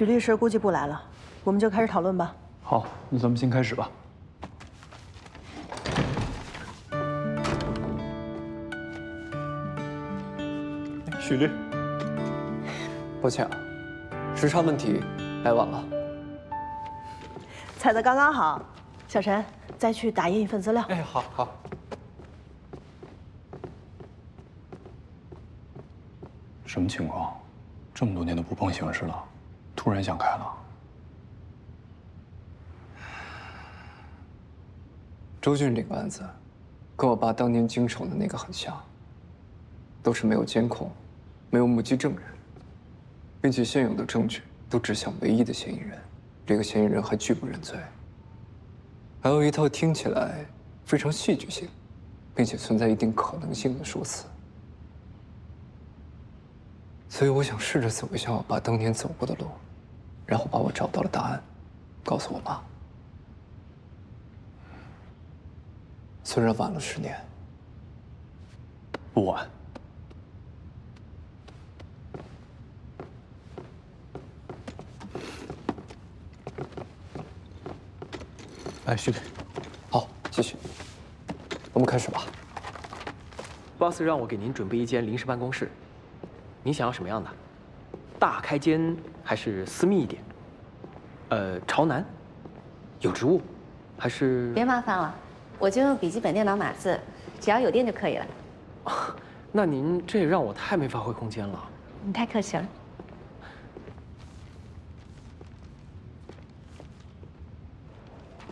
许律师估计不来了，我们就开始讨论吧。好，那咱们先开始吧。许律，抱歉啊，时差问题，来晚了。踩得刚刚好，小陈，再去打印一份资料。哎，好好。什么情况？这么多年都不碰形势了，突然想开了？周俊这个案子，跟我爸当年经手的那个很像，都是没有监控，没有目击证人，并且现有的证据都指向唯一的嫌疑人，这个嫌疑人还拒不认罪，还有一套听起来非常戏剧性，并且存在一定可能性的说辞。所以我想试着走一下我爸当年走过的路，然后把我找到了答案，告诉我妈。虽然晚了10年，不晚。来，许律，好，继续，我们开始吧。 boss 让我给您准备一间临时办公室，您想要什么样的？大开间还是私密一点？朝南，有植物，还是？别麻烦了，我就用笔记本电脑码字，只要有电就可以了。那您这也让我太没发挥空间了。你太客气了。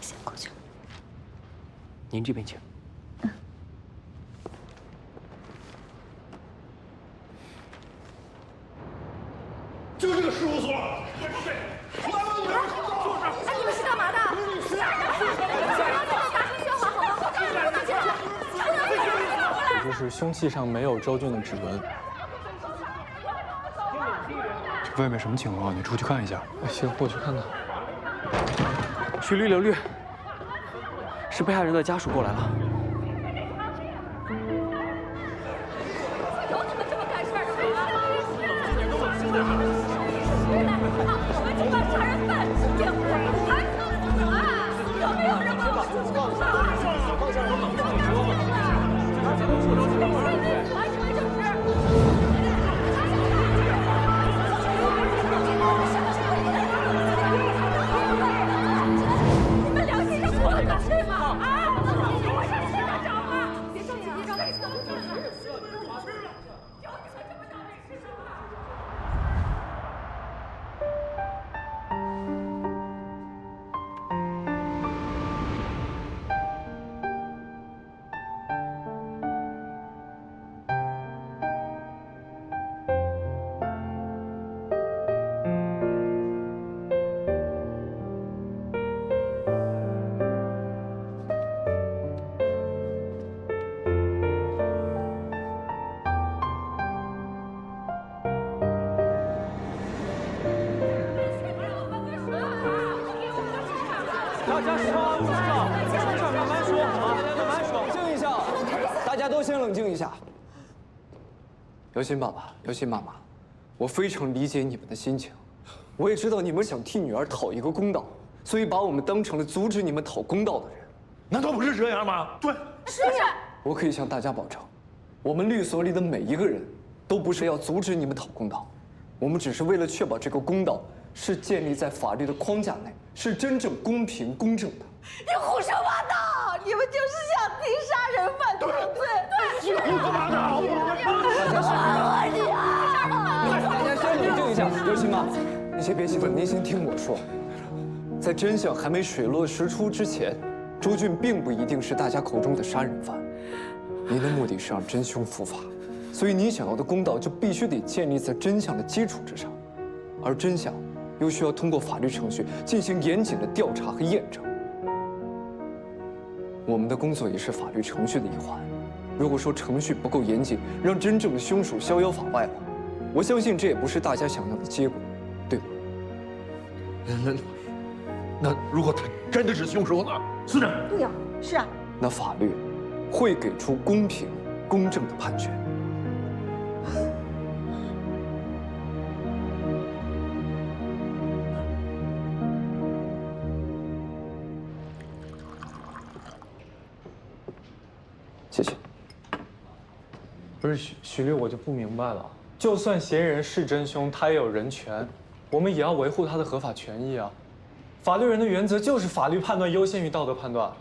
先过去。您这边请。 就这个事务所，对，我们有人口罩，就是。哎，你们是干嘛的？也就是凶器上没有周俊的指纹。这外面什么情况？你出去看一下。行，我去看看。许律、刘律，是被害人的家属过来了。 大家稍等，慢慢说，好吗？慢慢说，冷静一下，大家都先冷静一下。刘鑫爸爸，刘鑫妈妈，我非常理解你们的心情，我也知道你们想替女儿讨一个公道，所以把我们当成了阻止你们讨公道的人。难道不是这样吗？对，是。我可以向大家保证，我们律所里的每一个人，都不是要阻止你们讨公道，我们只是为了确保这个公道是建立在法律的框架内，是真正公平公正的。你胡说八道！你们就是想替杀人犯脱罪。对，你胡说八道！大家先冷静一下，刘鑫妈，你先别兴奋，您先听我说，在真相还没水落石出之前，周俊并不一定是大家口中的杀人犯。您的目的是让真凶伏法，所以你想要的公道就必须得建立在真相的基础之上，而真相又需要通过法律程序进行严谨的调查和验证。我们的工作也是法律程序的一环。如果说程序不够严谨，让真正的凶手逍遥法外了，我相信这也不是大家想要的结果，对吧？那如果他真的是凶手呢？是的，对呀，是啊。那法律会给出公平、公正的判决。不是许律，我就不明白了。就算嫌疑人是真凶，他也有人权，我们也要维护他的合法权益啊。法律人的原则就是法律判断优先于道德判断。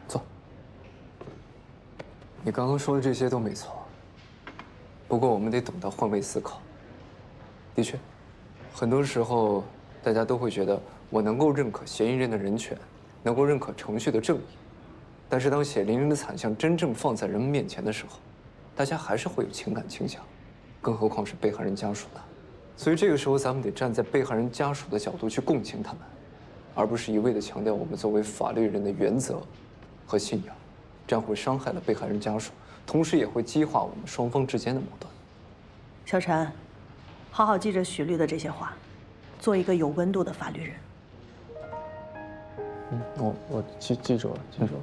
坐。你刚刚说的这些都没错，不过我们得懂得换位思考。的确，很多时候大家都会觉得我能够认可嫌疑人的人权，能够认可程序的正义，但是当血淋淋的惨象真正放在人们面前的时候，大家还是会有情感倾向，更何况是被害人家属呢？所以这个时候，咱们得站在被害人家属的角度去共情他们，而不是一味地强调我们作为法律人的原则和信仰，这样会伤害了被害人家属，同时也会激化我们双方之间的矛盾。小陈，好好记着许律的这些话，做一个有温度的法律人。我记住了，记住了。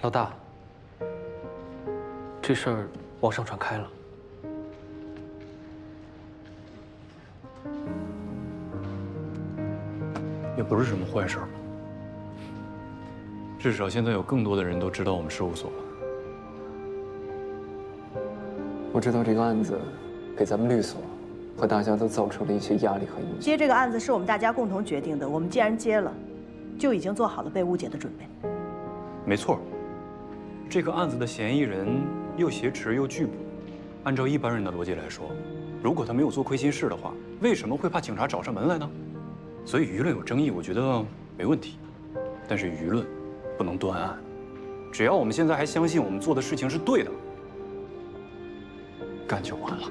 老大，这事儿网上传开了。也不是什么坏事嘛。至少现在有更多的人都知道我们事务所了。我知道这个案子给咱们律所和大家都造成了一些压力和影响。接这个案子是我们大家共同决定的，我们既然接了，就已经做好了被误解的准备。没错，这个案子的嫌疑人又挟持又拒捕，按照一般人的逻辑来说，如果他没有做亏心事的话，为什么会怕警察找上门来呢？所以舆论有争议，我觉得没问题，但是舆论不能断案。只要我们现在还相信我们做的事情是对的，干就完了。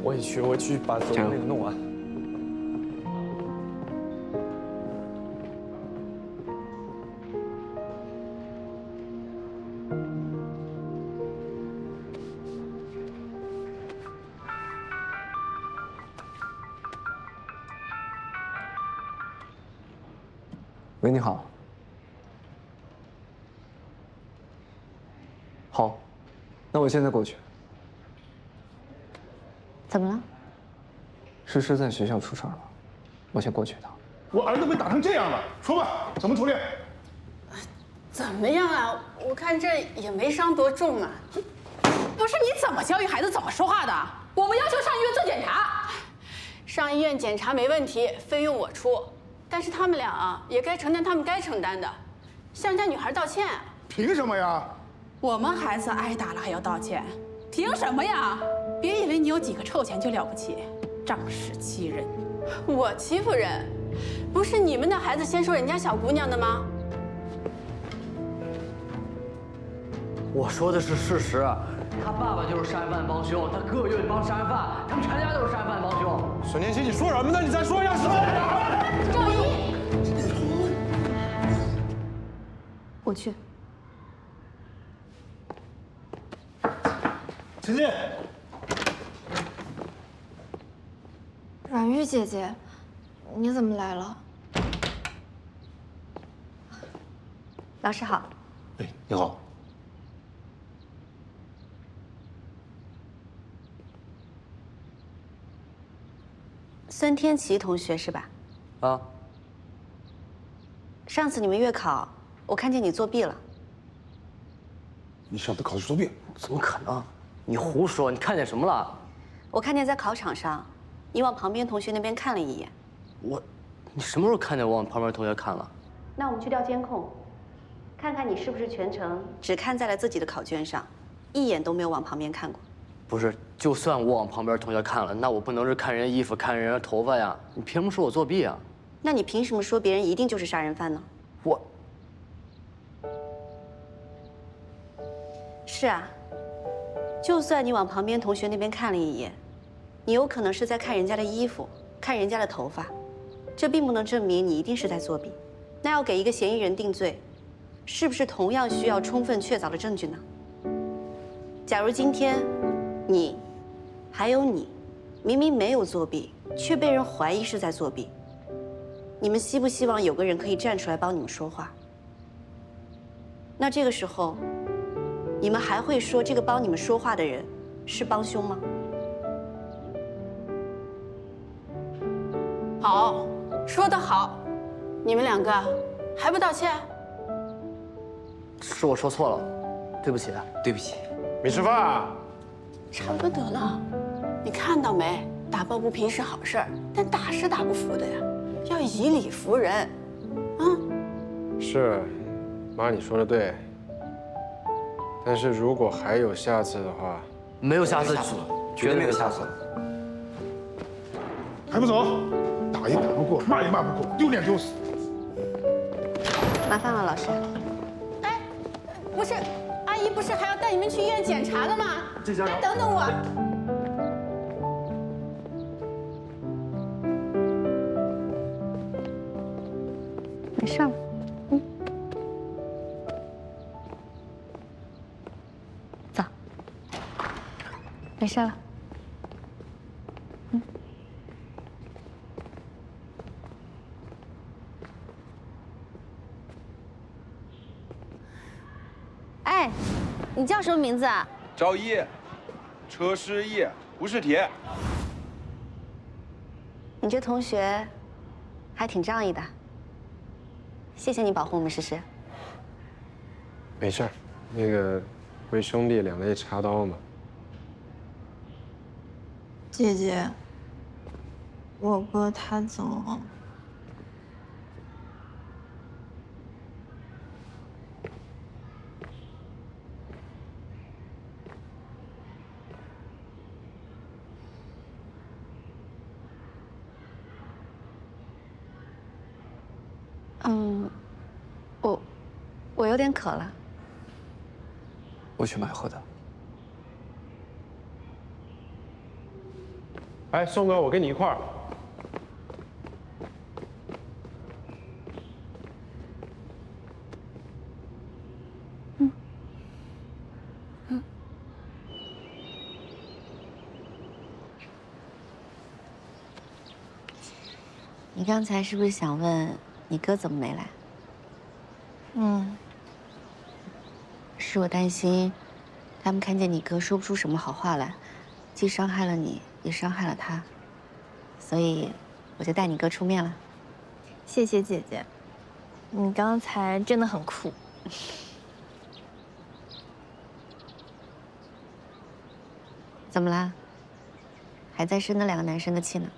我也去，我去把昨天那个弄完。喂，你好。好，那我现在过去。怎么了？诗诗在学校出事了，我先过去一趟。我儿子被打成这样了，说吧，怎么处理？怎么样啊？我看这也没伤多重啊。不是你怎么教育孩子怎么说话的？我们要求上医院做检查，上医院检查没问题，费用我出。但是他们俩啊，也该承担他们该承担的，向人家女孩道歉。凭什么呀？我们孩子挨打了还要道歉，凭什么呀？别以为你有几个臭钱就了不起，仗势欺人。我欺负人？不是你们的孩子先说人家小姑娘的吗？我说的是事实，他爸爸就是杀人犯帮凶，他哥就是帮杀人犯，他们全家都是杀人犯帮凶。孙年新，你说什么呢？你再说一下，说呀！赵一，我去。请进。阮玉姐姐，你怎么来了？老师好。哎，你好。孙天琪同学是吧？啊，上次你们月考，我看见你作弊了。你上次考试作弊？怎么可能？你胡说！你看见什么了？我看见在考场上，你往旁边同学那边看了一眼。你什么时候看见我往旁边同学看了？那我们去调监控，看看你是不是全程只看在了自己的考卷上，一眼都没有往旁边看过。不是，就算我往旁边同学看了，那我不能是看人家衣服、看人家头发呀？你凭什么说我作弊啊？那你凭什么说别人一定就是杀人犯呢？是啊，就算你往旁边同学那边看了一眼，你有可能是在看人家的衣服，看人家的头发，这并不能证明你一定是在作弊。那要给一个嫌疑人定罪，是不是同样需要充分确凿的证据呢？假如今天你，还有你，明明没有作弊，却被人怀疑是在作弊，你们希不希望有个人可以站出来帮你们说话？那这个时候，你们还会说这个帮你们说话的人是帮凶吗？好，说得好，你们两个还不道歉？是我说错了，对不起啊，对不起。没吃饭啊？差不得了，你看到没？打抱不平是好事儿，但打是打不服的呀，要以理服人，啊。是，妈你说的对。但是如果还有下次的话，没有下次，绝对没有下次。还不走？打也打不过，骂也骂不过，丢脸丢死！麻烦了，老师。哎，不是，阿姨不是还要带你们去医院检查的吗？哎，等等我。没事了，走，没事了。哎，你叫什么名字啊？赵毅，车是毅，不是铁。你这同学还挺仗义的，谢谢你保护我们诗诗。没事儿，那个为兄弟两肋插刀嘛。姐姐，我哥他怎么？我有点渴了。我去买喝的。哎，宋哥，我跟你一块儿。你刚才是不是想问你哥怎么没来？是我担心他们看见你哥说不出什么好话来，既伤害了你，也伤害了他，所以我就带你哥出面了。谢谢姐姐，你刚才真的很酷。怎么啦？还在生那两个男生的气呢？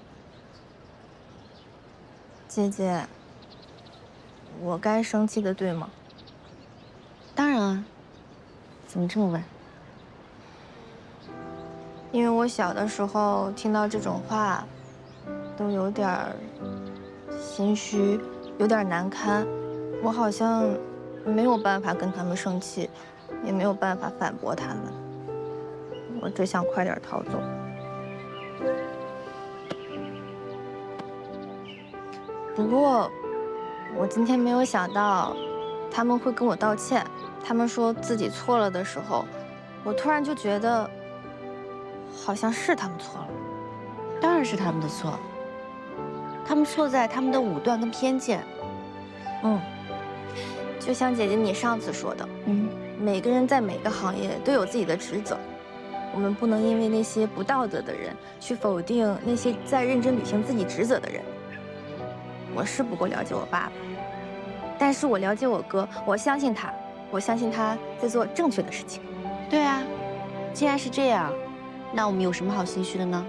姐姐，我该生气的，对吗？当然啊。怎么这么问？因为我小的时候听到这种话，都有点儿心虚，有点难堪。我好像没有办法跟他们生气，也没有办法反驳他们。我只想快点逃走。不过，我今天没有想到他们会跟我道歉。他们说自己错了的时候，我突然就觉得，好像是他们错了。当然是他们的错，他们错在他们的武断跟偏见。就像姐姐你上次说的，每个人在每个行业都有自己的职责，我们不能因为那些不道德的人去否定那些在认真履行自己职责的人。我是不够了解我爸爸，但是我了解我哥，我相信他。我相信他在做正确的事情。对啊，既然是这样，那我们有什么好心虚的呢？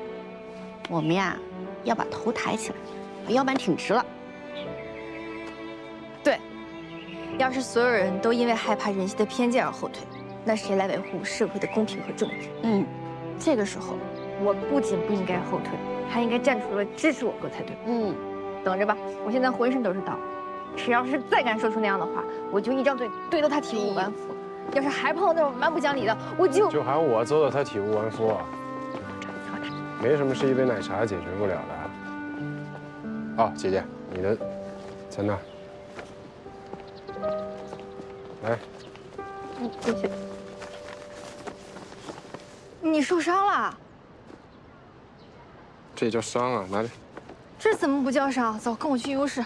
我们呀，要把头抬起来，把腰板挺直了。对，要是所有人都因为害怕人性的偏见而后退，那谁来维护社会的公平和正义？这个时候，我不仅不应该后退，还应该站出来支持我哥才对。等着吧，我现在浑身都是刀。谁要是再敢说出那样的话，我就一张嘴怼到他体无完肤。要是还碰到那种蛮不讲理的，我就喊我揍到他体无完肤啊！没什么是一杯奶茶解决不了的。哦，姐姐，你的在那儿。来。谢谢。你受伤了？这叫伤啊！拿着。这怎么不叫伤？走，跟我去医务室。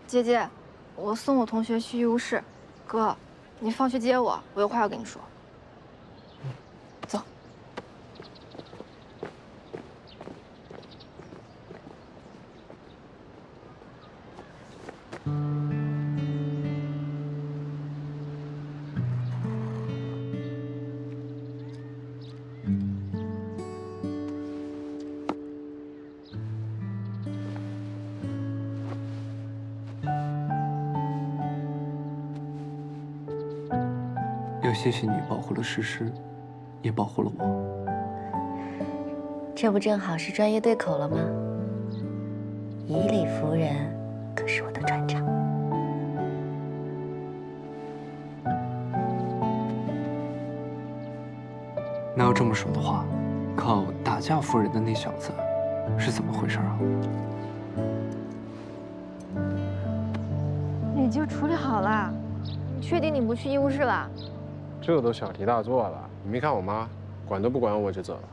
姐姐，我送我同学去医务室。哥，你放学接我，我有话要跟你说。走。要谢谢你保护了诗诗，也保护了我。这不正好是专业对口了吗？以理服人可是我的专长。那要这么说的话，靠打架服人的那小子是怎么回事啊？已经处理好了，你确定你不去医务室了？这都小题大做了。你没看我妈，管都不管我就走了。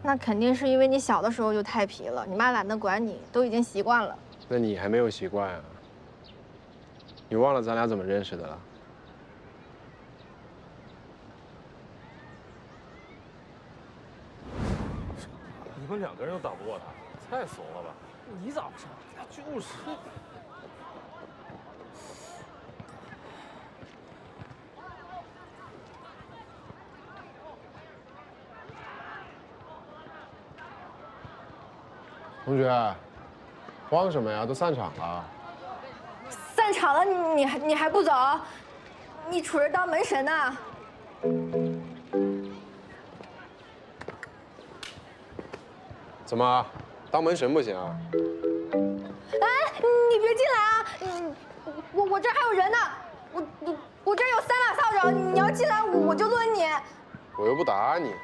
那肯定是因为你小的时候就太皮了，你妈懒得管你，都已经习惯了。那你还没有习惯啊？你忘了咱俩怎么认识的了？你们两个人都打不过他，太怂了吧？你咋不上？就是。同学，慌什么呀？都散场了。散场了，你还不走？你杵着当门神呢？怎么，当门神不行啊？哎，你别进来啊！我这儿还有人呢，我这儿有3把扫帚，你要进来我就抡你。我又不打你。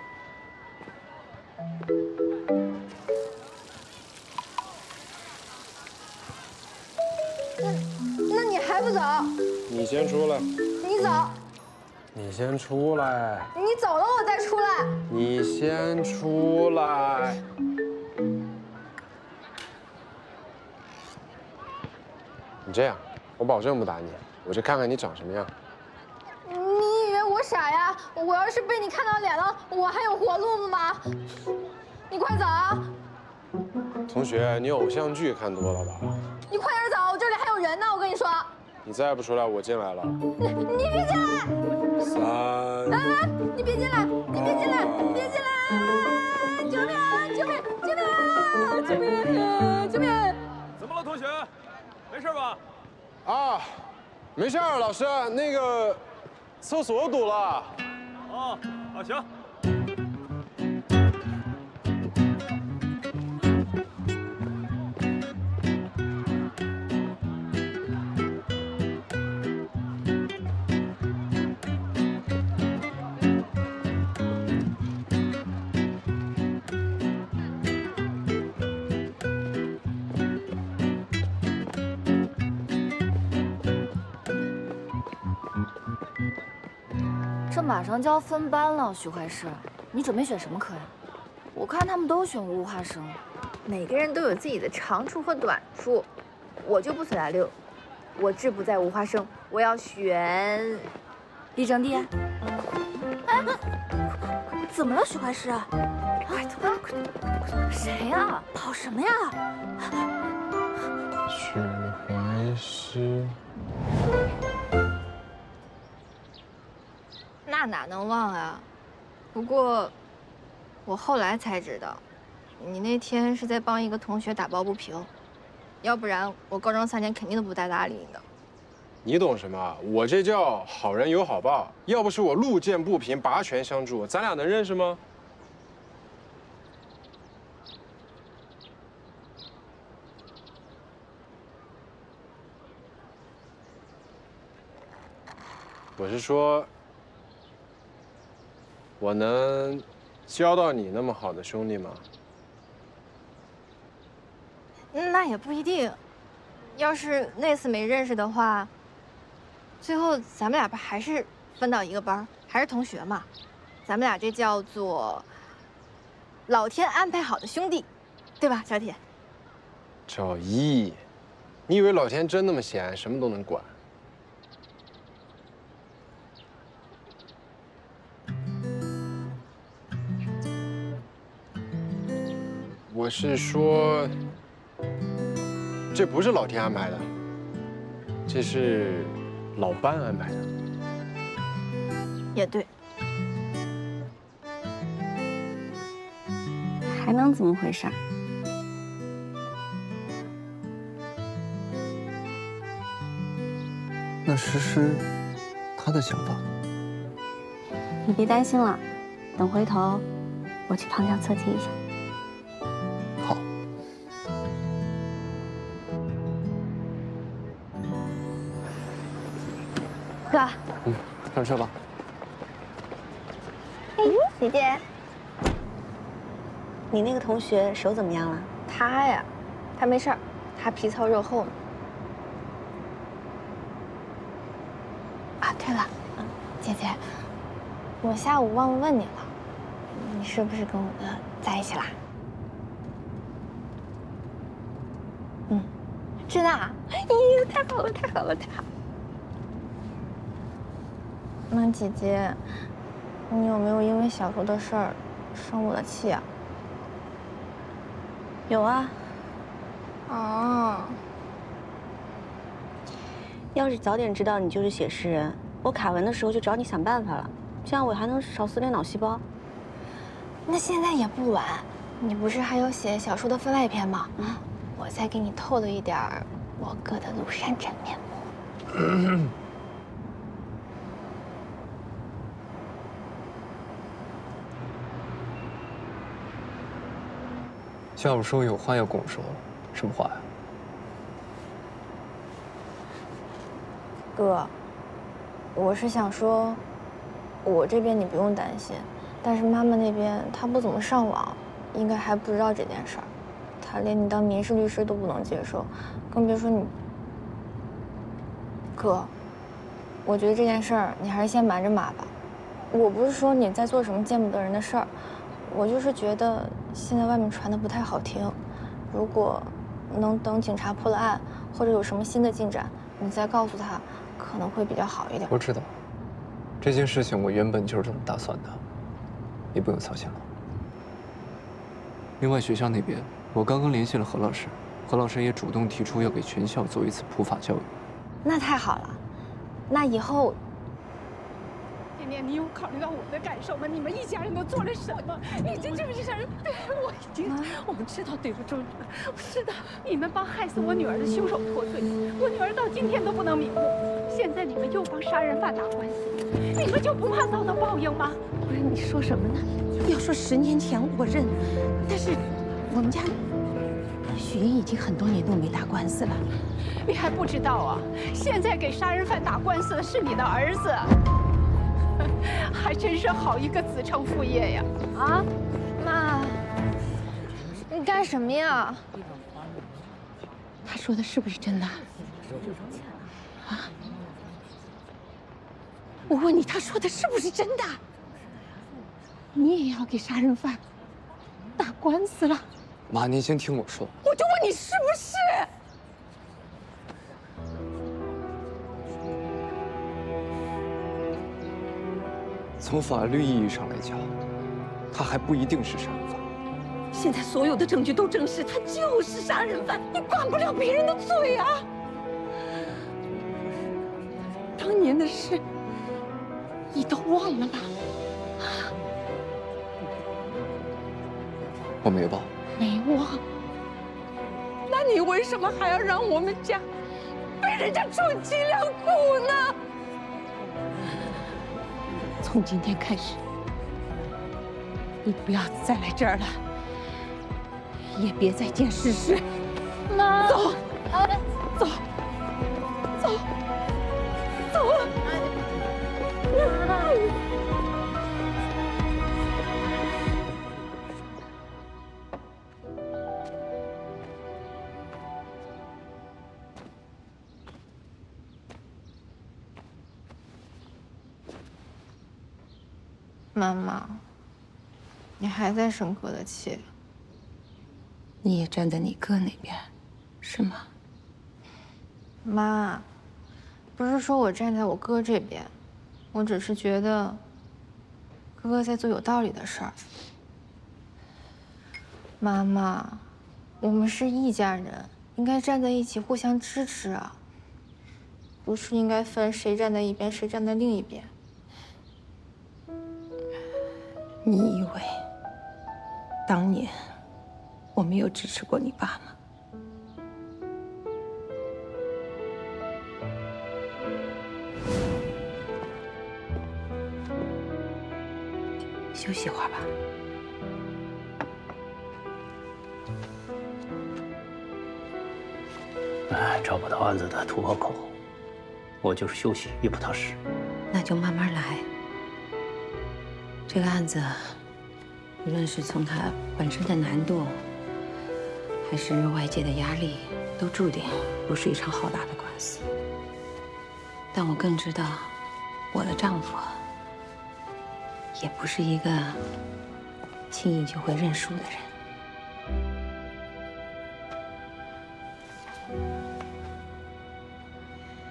那你还不走？你先出来。你走。你先出来。你走了我再出来。你先出来。你这样，我保证不打你，我就看看你长什么样。你以为我傻呀？我要是被你看到脸了，我还有活路吗？你快走啊！同学，你偶像剧看多了吧？你快点走，这里还有人呢！我跟你说。你再不出来，我进来了。你别进来！3。啊！你别进来！你别进来！别进来！救命啊！救命！救命啊！救命！救命！怎么了，同学？没事吧？啊，没事儿，老师，那个厕所堵了。哦，行。这马上就要分班了，徐怀师，你准备选什么科呀？我看他们都选物化生。每个人都有自己的长处和短处，我就不随大溜，我志不在物化生，我要选立正地。哎，怎么了，徐怀师？快走！谁呀？跑什么呀？许怀师。那哪能忘啊？不过，我后来才知道，你那天是在帮一个同学打抱不平，要不然我高中3年肯定都不带搭理你的。你懂什么？我这叫好人有好报。要不是我路见不平，拔拳相助，咱俩能认识吗？我是说，我能交到你那么好的兄弟吗？那也不一定。要是那次没认识的话，最后咱们俩不还是分到一个班，还是同学嘛？咱们俩这叫做老天安排好的兄弟，对吧，小铁？赵一，你以为老天真那么闲，什么都能管？我是说，这不是老天安排的，这是老班安排的。也对。还能怎么回事？那诗诗，她的想法。你别担心了，等回头我去旁敲侧击一下。好。哥，上车吧。哎，姐姐，你那个同学手怎么样了？他呀，他没事儿，他皮糙肉厚呢。啊，对了，姐姐，我下午忘了问你了，你是不是跟我哥在一起啦？嗯，真的啊？咦，太好了，太好了，太好了！那姐姐，你有没有因为小时候的事儿生我的气啊？有啊。哦。要是早点知道你就是写诗人，我卡文的时候就找你想办法了，这样我还能少撕点脑细胞。那现在也不晚，你不是还有写小说的番外篇吗？我再给你透露一点我哥的庐山真面目。下午说有话要跟我说，什么话呀？哥，我是想说，我这边你不用担心，但是妈妈那边她不怎么上网，应该还不知道这件事儿，她连你当民事律师都不能接受，更别说你。哥，我觉得这件事儿你还是先瞒着妈吧。我不是说你在做什么见不得人的事儿，我就是觉得现在外面传的不太好听，如果能等警察破了案，或者有什么新的进展，你再告诉他，可能会比较好一点。我知道，这件事情我原本就是这么打算的，你不用操心了。另外，学校那边我刚刚联系了何老师，何老师也主动提出要给全校做一次普法教育。那太好了，那以后。甜甜，你有考虑到我的感受吗？你们一家人都做了什么？你这是不是想？对，我们知道对不住你们，我知道你们帮害死我女儿的凶手脱罪，我女儿到今天都不能瞑目。现在你们又帮杀人犯打官司，你们就不怕遭到报应吗？不是你说什么呢？要说10年前我认，但是我们家许英已经很多年都没打官司了。你还不知道啊？现在给杀人犯打官司的是你的儿子。还真是好一个子承父业呀！啊，妈，你干什么呀？他说的是不是真的？啊？我问你，他说的是不是真的？你也要给杀人犯打官司了？妈，您先听我说。我就问你是不是？从法律意义上来讲，他还不一定是杀人犯。现在所有的证据都证实他就是杀人犯，你管不了别人的罪啊！当年的事，你都忘了吗？我没忘。没忘？那你为什么还要让我们家被人家重击2股呢？从今天开始，你不要再来这儿了，也别再见诗诗。妈，走，走，走，走。妈妈，你还在生哥的气？你也站在你哥那边，是吗？妈，不是说我站在我哥这边，我只是觉得哥哥在做有道理的事儿。妈妈，我们是一家人，应该站在一起互相支持啊，不是应该分谁站在一边，谁站在另一边。你以为当年我没有支持过你爸吗？休息会儿吧。找不到案子的突破口，我就是休息也不踏实。那就慢慢来。这个案子，无论是从它本身的难度，还是外界的压力，都注定不是一场好打的官司。但我更知道，我的丈夫也不是一个轻易就会认输的人。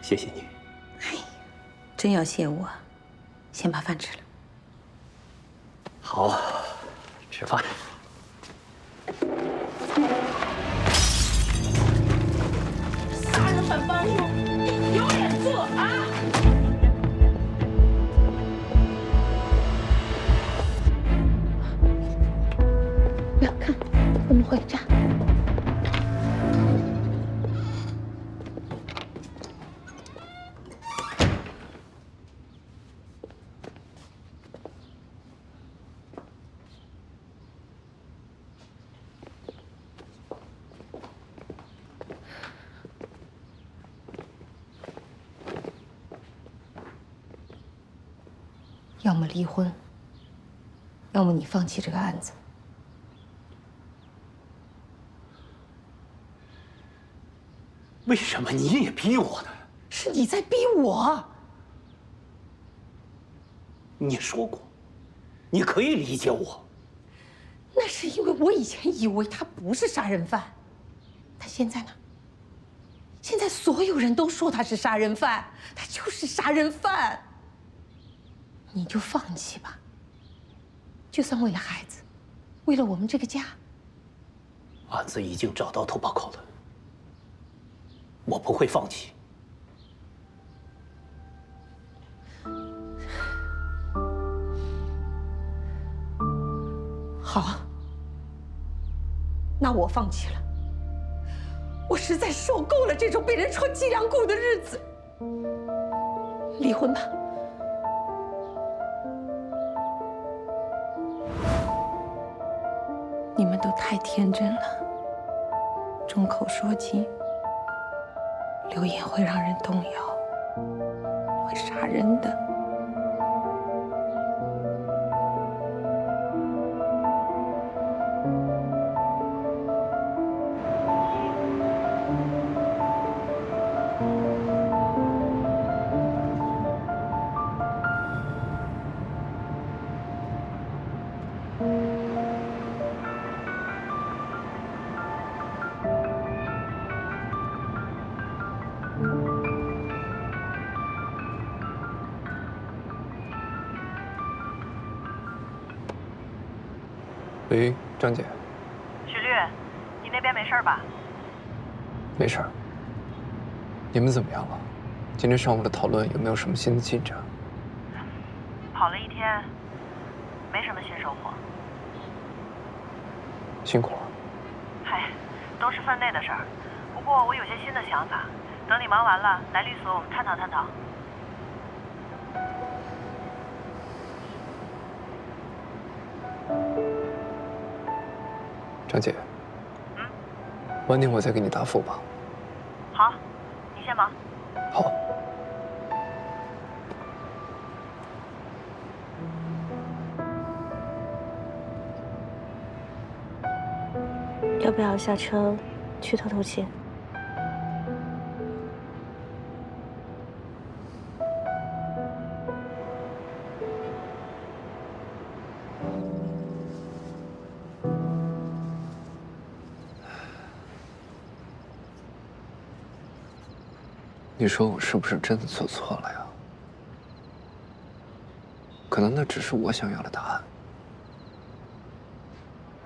谢谢你。哎，真要谢我，先把饭吃了。好，吃饭。杀人犯帮凶，有脸做啊！不要看，我们回家。要么离婚，要么你放弃这个案子。为什么你也逼我呢？是你在逼我。你说过，你可以理解我。那是因为我以前以为他不是杀人犯，但现在呢？现在所有人都说他是杀人犯，他就是杀人犯。你就放弃吧。就算为了孩子，为了我们这个家。案子已经找到突破口了，我不会放弃。好，那我放弃了。我实在受够了这种被人戳脊梁骨的日子。离婚吧。你们都太天真了，众口铄金，流言会让人动摇，会杀人的。喂，张姐。许律，你那边没事吧？没事儿。你们怎么样了？今天上午的讨论有没有什么新的进展？跑了一天，没什么新收获。辛苦了。嗨，都是分内的事儿。不过我有些新的想法，等你忙完了来律所，我们探讨探讨。张姐。晚点我再给你答复吧。好，你先忙。好。要不要下车去透透气？你说我是不是真的做错了呀？可能那只是我想要的答案。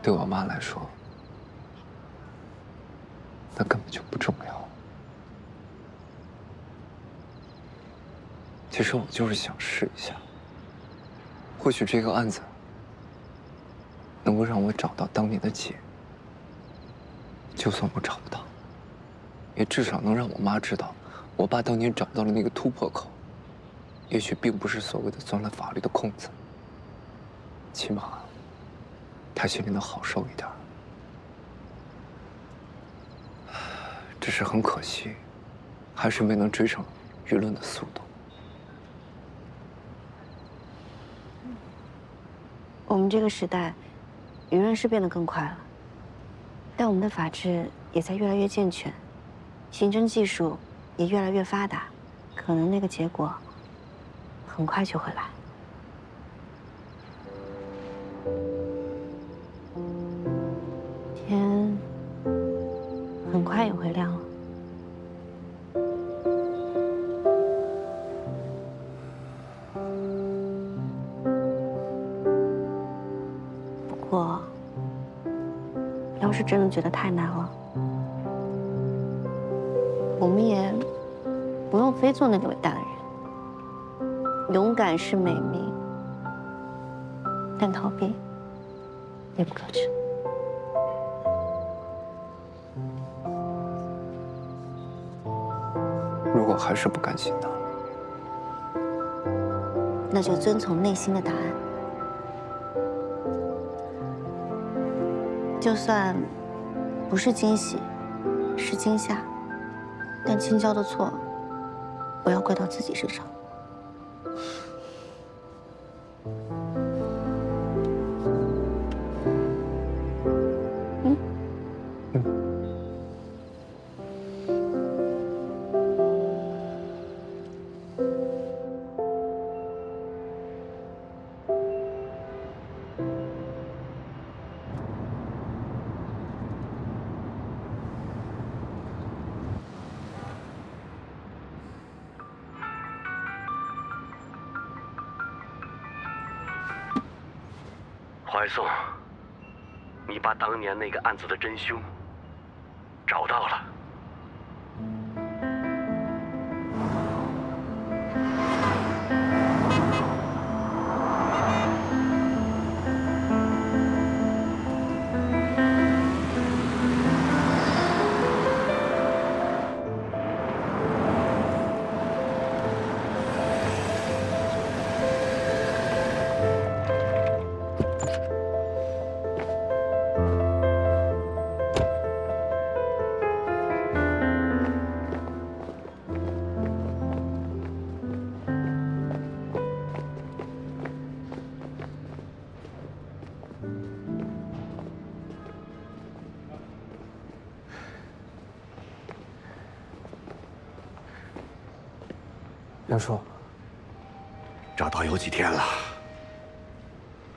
对我妈来说，那根本就不重要。其实我就是想试一下，或许这个案子能够让我找到当年的姐。就算我找不到，也至少能让我妈知道。我爸当年找到了那个突破口，也许并不是所谓的钻了法律的空子，起码他心里能好受一点。只是很可惜，还是没能追上舆论的速度。我们这个时代，舆论是变得更快了，但我们的法治也在越来越健全，刑侦技术也越来越发达，可能那个结果很快就会来。天很快也会亮了。不过，要是真的觉得太难了，我们也不用非做那个伟大的人。勇敢是美名，但逃避也不可耻。如果还是不甘心呢？那就遵从内心的答案。就算不是惊喜，是惊吓，但青椒的错不要怪到自己身上。怀宋，你把当年那个案子的真凶找到了。梁叔，找到有几天了，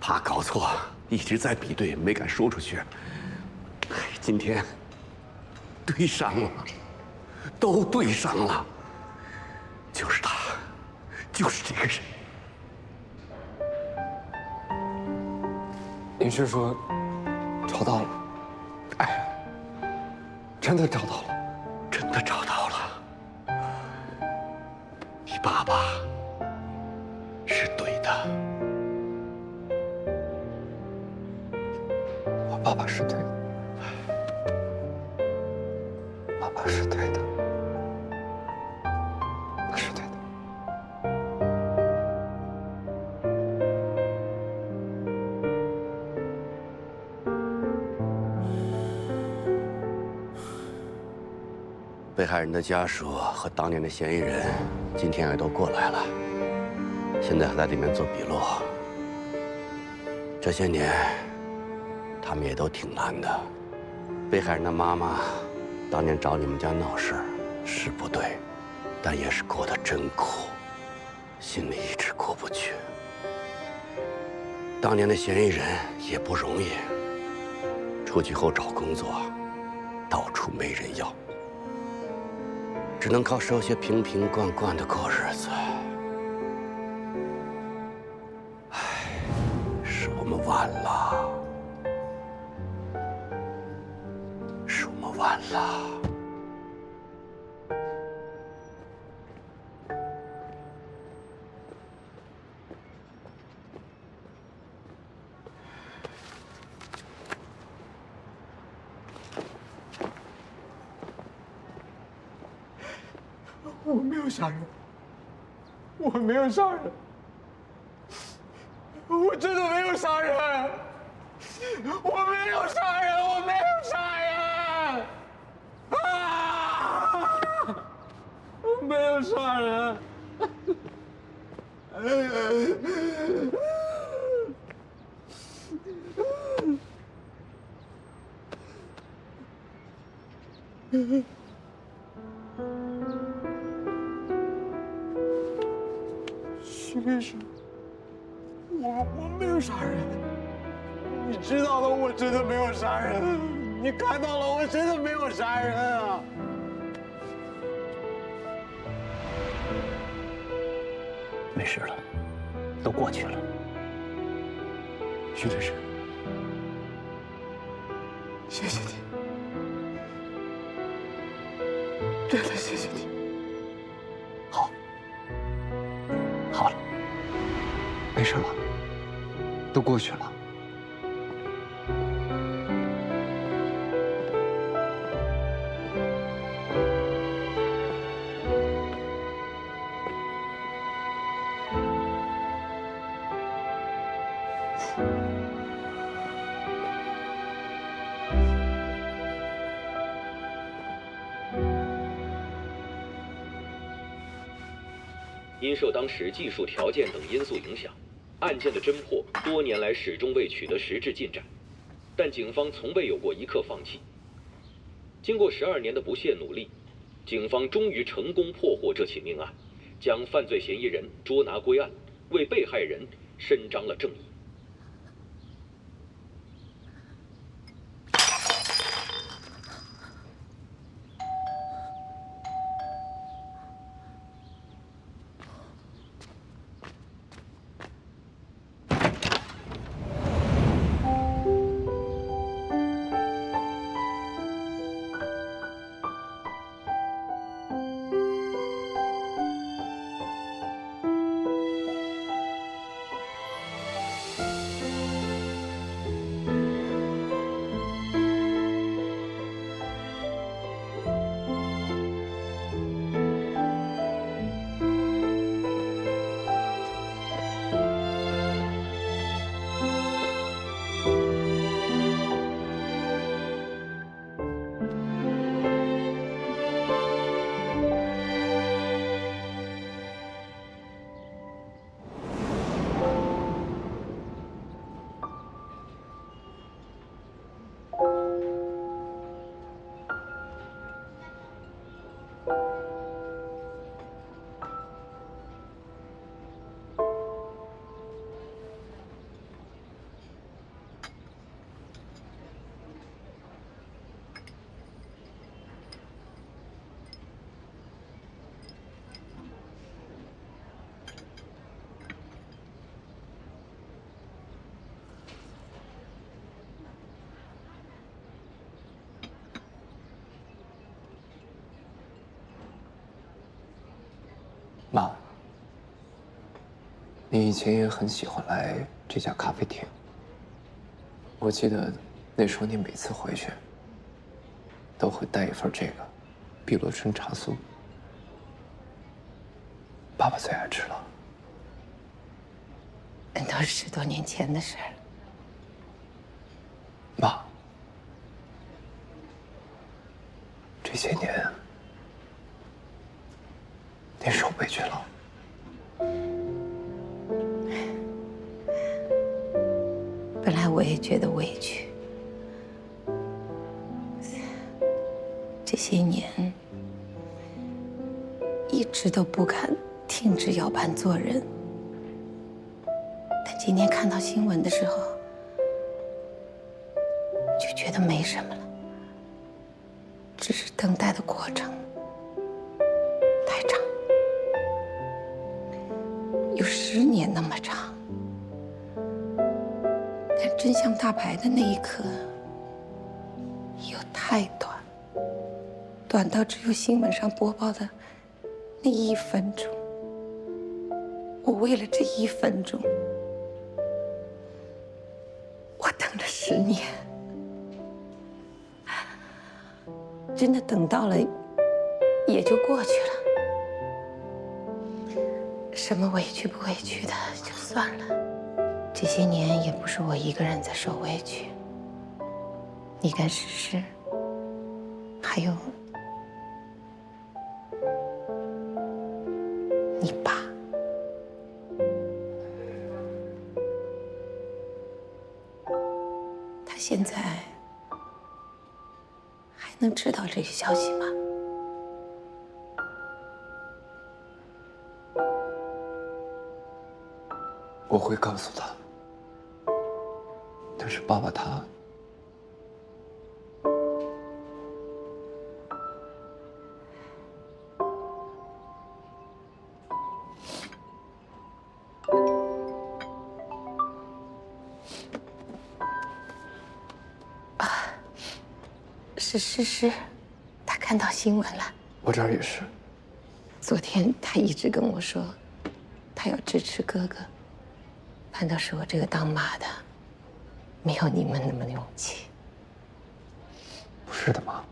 怕搞错，一直在比对，没敢说出去。今天对上了，都对上了，就是他，就是这个人。您是说找到了？哎，真的找到了，真的找到了。你爸爸是对的，我爸爸是对的，爸爸是对的，他是对的。被害人的家属和当年的嫌疑人今天也都过来了，现在还在里面做笔录。这些年，他们也都挺难的。被害人的妈妈当年找你们家闹事是不对，但也是过得真苦，心里一直过不去。当年的嫌疑人也不容易，出去后找工作，到处没人要。只能靠收些瓶瓶罐罐的过日子。唉，是我们晚了，是我们晚了。我没有杀人，我没有杀人，我真的没有杀人。杀人，我没有杀人，我没有杀人，啊！我没有杀人。徐律师，我没有杀人，你知道的，我真的没有杀人，你看到了，我真的没有杀人啊！没事了，都过去了。徐律师，谢谢你，真的谢谢你。好了，没事了，都过去了。因受当时技术条件等因素影响，案件的侦破多年来始终未取得实质进展，但警方从未有过一刻放弃。经过12年的不懈努力，警方终于成功破获这起命案，将犯罪嫌疑人捉拿归案，为被害人伸张了正义。妈，你以前也很喜欢来这家咖啡厅。我记得那时候你每次回去都会带一份这个碧螺春茶酥，爸爸最爱吃了。那都是10多年前的事了。妈，这些年你受委屈了。本来我也觉得委屈，这些年一直都不敢停止摇摆做人。但今天看到新闻的时候，就觉得没什么了，只是等待的过程太长，有10年那么长。但真相大白的那一刻又太短，短到只有新闻上播报的那1分钟。我为了这1分钟，我等了10年，真的等到了，也就过去了。什么委屈不委屈的就算了，这这些年也不是我一个人在受委屈，你跟诗诗，还有你爸。他现在还能知道这些消息吗？我会告诉他。但是爸爸他……是诗诗，她看到新闻了。我这儿也是。昨天她一直跟我说，她要支持哥哥。反倒是我这个当妈的，没有你们那么勇气。不是的，妈。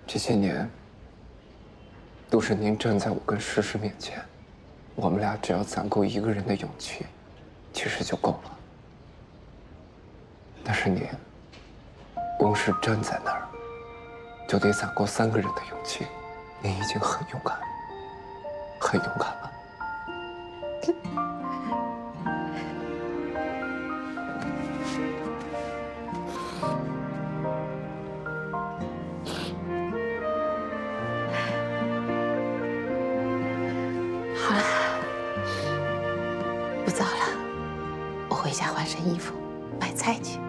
这些年，都是您站在我跟诗诗面前，我们俩只要攒够一个人的勇气，其实就够了。但是您，光是站在那儿，就得攒够3个人的勇气，您已经很勇敢，很勇敢了。好了，不早了，我回家换身衣服，买菜去。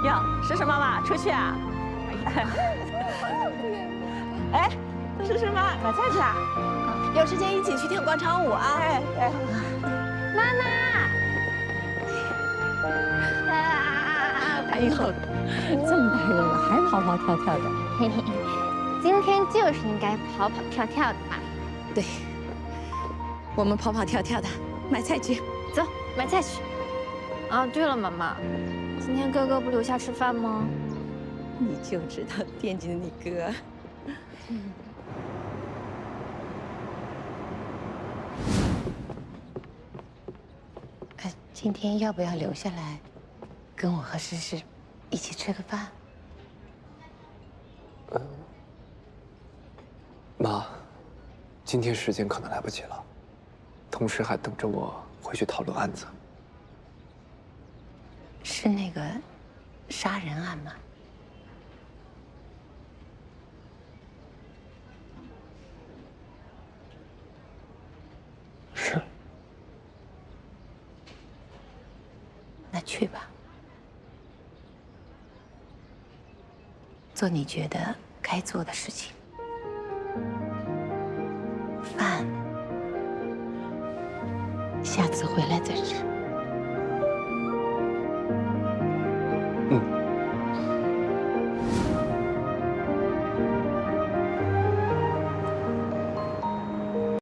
哟，诗诗妈妈出去啊？哎，诗诗妈买菜去啊？有时间一起去跳广场舞啊！哎哎，妈妈！哎呦，这么大人了还跑跑跳跳的。嘿嘿，今天就是应该跑跑跳跳的嘛。对，我们跑跑跳跳的，买菜去。走，买菜去。啊，对了，妈妈，今天哥哥不留下吃饭吗？你就知道惦记着你哥。今天要不要留下来，跟我和诗诗一起吃个饭？妈，今天时间可能来不及了，同事还等着我回去讨论案子。是那个杀人案吗？是。那去吧，做你觉得该做的事情。饭，下次回来再吃。嗯。